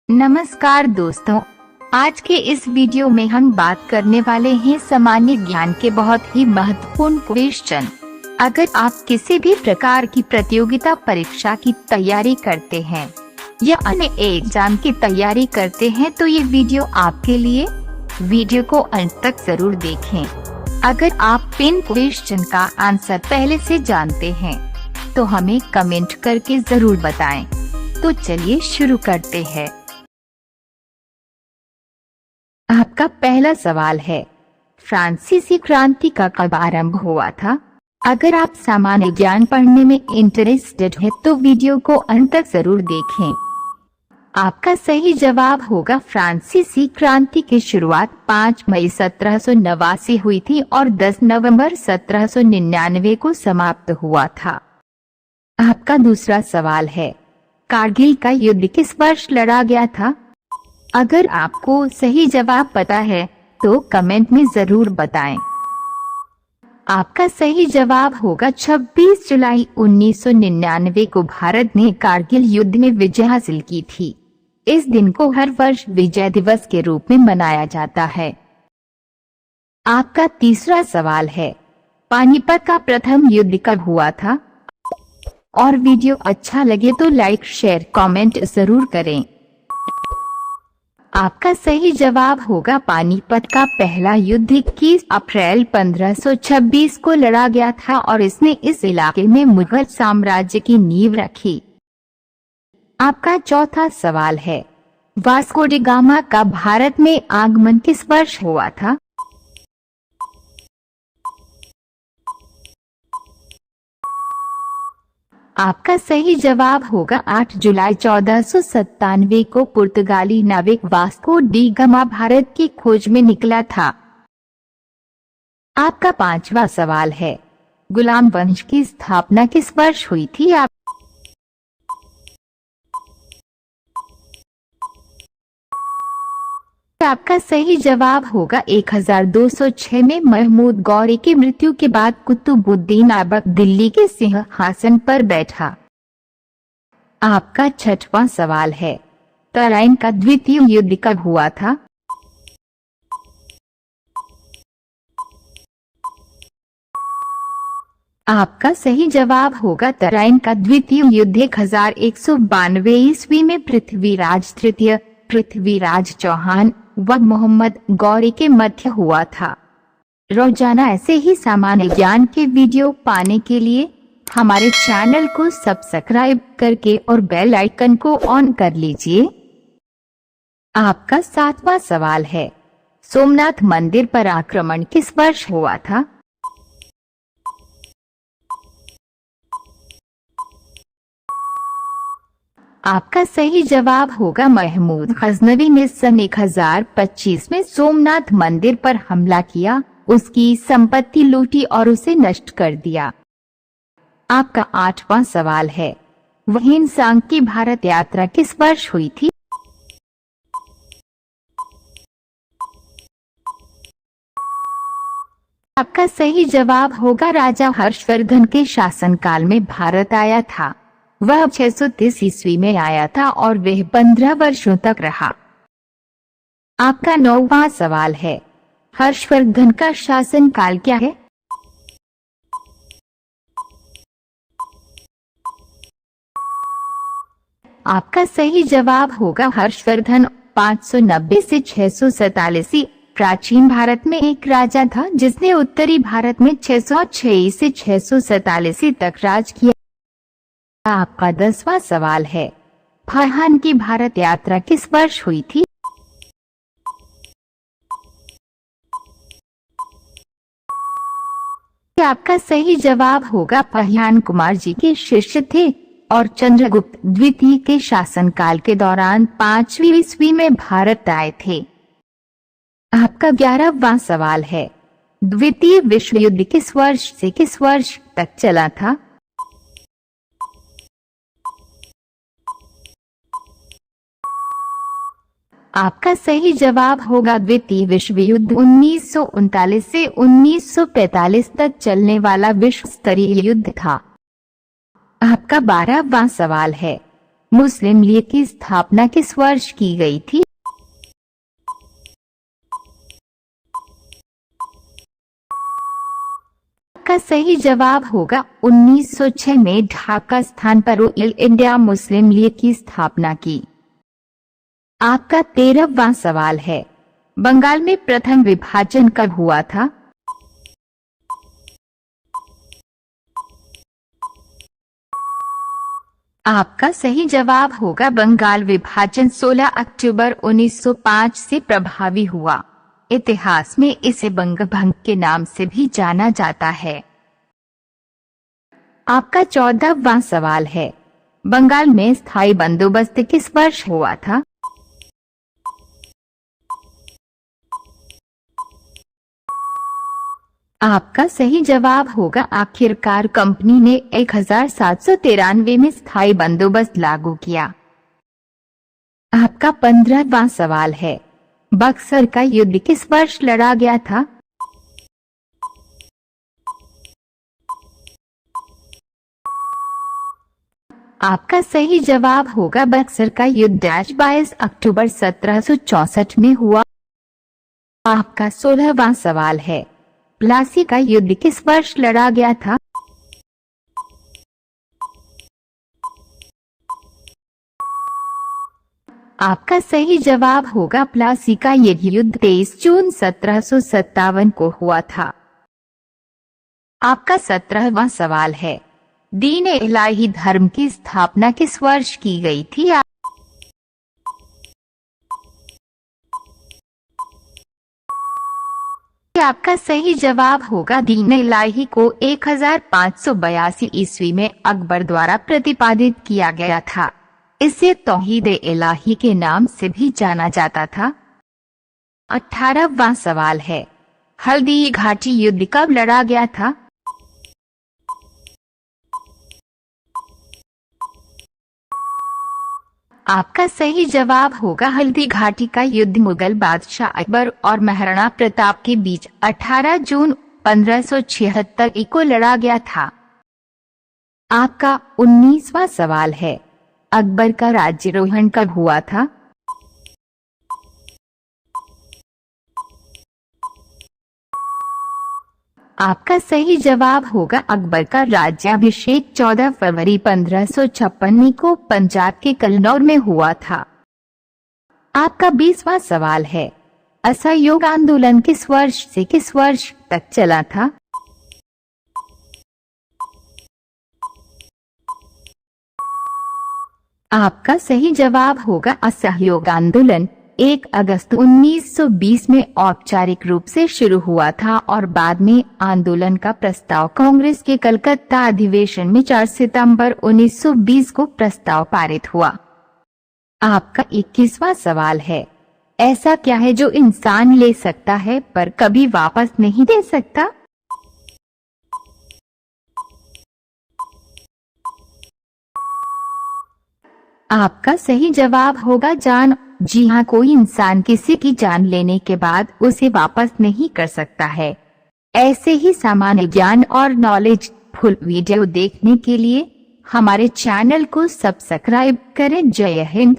नमस्कार दोस्तों, आज के इस वीडियो में हम बात करने वाले हैं सामान्य ज्ञान के बहुत ही महत्वपूर्ण क्वेश्चन। अगर आप किसी भी प्रकार की प्रतियोगिता परीक्षा की तैयारी करते हैं या अन्य एग्जाम की तैयारी करते हैं तो ये वीडियो आपके लिए। वीडियो को अंत तक जरूर देखें। अगर आप इन क्वेश्चन का आंसर पहले से जानते हैं तो हमें कमेंट करके जरूर बताएं। तो चलिए शुरू करते हैं। आपका पहला सवाल है, फ्रांसीसी क्रांति का कब आरंभ हुआ था? अगर आप सामान्य ज्ञान पढ़ने में इंटरेस्टेड है तो वीडियो को अंत तक जरूर देखें। आपका सही जवाब होगा फ्रांसीसी क्रांति की शुरुआत 5 मई 1789 हुई थी और 10 नवंबर 1799 को समाप्त हुआ था। आपका दूसरा सवाल है, कारगिल का युद्ध किस वर्ष लड़ा गया था? अगर आपको सही जवाब पता है तो कमेंट में जरूर बताएं। आपका सही जवाब होगा 26 जुलाई 1999 को भारत ने कारगिल युद्ध में विजय हासिल की थी। इस दिन को हर वर्ष विजय दिवस के रूप में मनाया जाता है। आपका तीसरा सवाल है, पानीपत का प्रथम युद्ध कब हुआ था? और वीडियो अच्छा लगे तो लाइक शेयर कमेंट जरूर करें। आपका सही जवाब होगा पानीपत का पहला युद्ध 21 अप्रैल 1526 को लड़ा गया था और इसने इस इलाके में मुगल साम्राज्य की नींव रखी। आपका चौथा सवाल है, वास्को डी गामा का भारत में आगमन किस वर्ष हुआ था? आपका सही जवाब होगा 8 जुलाई 1497 को पुर्तगाली नाविक वास्को डी गामा भारत की खोज में निकला था। आपका पांचवा सवाल है, गुलाम वंश की स्थापना किस वर्ष हुई थी? आपका सही जवाब होगा 1206 में महमूद गौरी की मृत्यु के बाद कुतुबुद्दीन ऐबक दिल्ली के सिंहासन पर बैठा। आपका छठवां सवाल है, तराइन का द्वितीय युद्ध कब हुआ था? आपका सही जवाब होगा तराइन का द्वितीय युद्ध 1192 ईस्वी में पृथ्वीराज तृतीय, पृथ्वीराज चौहान व मोहम्मद गौरी के मध्य हुआ था। रोजाना ऐसे ही सामान्य ज्ञान के वीडियो पाने के लिए हमारे चैनल को सब्सक्राइब करके और बेल आइकन को ऑन कर लीजिए। आपका सातवां सवाल है, सोमनाथ मंदिर पर आक्रमण किस वर्ष हुआ था? आपका सही जवाब होगा महमूद गजनवी ने सन 1025 में सोमनाथ मंदिर पर हमला किया, उसकी संपत्ति लूटी और उसे नष्ट कर दिया। आपका आठवां सवाल है, वहीन सांग की भारत यात्रा किस वर्ष हुई थी? आपका सही जवाब होगा राजा हर्षवर्धन के शासनकाल में भारत आया था। वह 630 ईस्वी में आया था और वह 15 वर्षों तक रहा। आपका नौवां सवाल है, हर्षवर्धन का शासन काल क्या है? आपका सही जवाब होगा हर्षवर्धन 590 से 647 प्राचीन भारत में एक राजा था जिसने उत्तरी भारत में 606 से 647 तक राज किया। आपका 10वां सवाल है, फरहान की भारत यात्रा किस वर्ष हुई थी? आपका सही जवाब होगा फरहान कुमार जी के शिष्य थे और चंद्रगुप्त द्वितीय के शासनकाल के दौरान 5वीं ईस्वी में भारत आए थे। आपका 11वां सवाल है, द्वितीय विश्व युद्ध किस वर्ष से किस वर्ष तक चला था? आपका सही जवाब होगा द्वितीय विश्व युद्ध 1939 से 1945 तक चलने वाला विश्व स्तरीय युद्ध था। आपका 12वां सवाल है, मुस्लिम लीग की स्थापना किस वर्ष की गई थी? का सही जवाब होगा 1906 में ढाका स्थान पर ऑल इंडिया मुस्लिम लीग की स्थापना की। आपका 13वां सवाल है, बंगाल में प्रथम विभाजन कब हुआ था? आपका सही जवाब होगा बंगाल विभाजन 16 अक्टूबर 1905 से प्रभावी हुआ। इतिहास में इसे बंगभंग के नाम से भी जाना जाता है। आपका 14वां सवाल है, बंगाल में स्थायी बंदोबस्त किस वर्ष हुआ था? आपका सही जवाब होगा आखिरकार कंपनी ने 1793 में स्थायी बंदोबस्त लागू किया। आपका 15वां सवाल है, बक्सर का युद्ध किस वर्ष लड़ा गया था? आपका सही जवाब होगा बक्सर का युद्ध 22 अक्टूबर 1764 में हुआ। आपका 16वां सवाल है, प्लासी का युद्ध किस वर्ष लड़ा गया था? आपका सही जवाब होगा प्लासी का यह युद्ध 23 जून 1757 को हुआ था। आपका 17वां सवाल है, दीन ए इलाही धर्म की स्थापना किस वर्ष की गई थी? आपका सही जवाब होगा दीन ए इलाही को 1582 ईस्वी में अकबर द्वारा प्रतिपादित किया गया था। इसे तौहीद ए इलाही के नाम से भी जाना जाता था। 18वां सवाल है, हल्दी घाटी युद्ध कब लड़ा गया था? आपका सही जवाब होगा हल्दी घाटी का युद्ध मुगल बादशाह अकबर और महाराणा प्रताप के बीच 18 जून 1576 को लड़ा गया था। आपका 19वां सवाल है, अकबर का राज्यारोहण कब हुआ था? आपका सही जवाब होगा अकबर का राज्याभिषेक 14 फरवरी 1556 को पंजाब के कन्नौज में हुआ था। आपका 20वां सवाल है, असहयोग आंदोलन किस वर्ष से किस वर्ष तक चला था? आपका सही जवाब होगा असहयोग आंदोलन 1 अगस्त 1920 में औपचारिक रूप से शुरू हुआ था और बाद में आंदोलन का प्रस्ताव कांग्रेस के कलकत्ता अधिवेशन में 4 सितंबर 1920 को प्रस्ताव पारित हुआ। आपका 21वां सवाल है, ऐसा क्या है जो इंसान ले सकता है पर कभी वापस नहीं दे सकता? आपका सही जवाब होगा जान। जी हाँ, कोई इंसान किसी की जान लेने के बाद उसे वापस नहीं कर सकता है। ऐसे ही सामान्य ज्ञान और नॉलेज फुल वीडियो देखने के लिए हमारे चैनल को सब्सक्राइब करें। जय हिंद।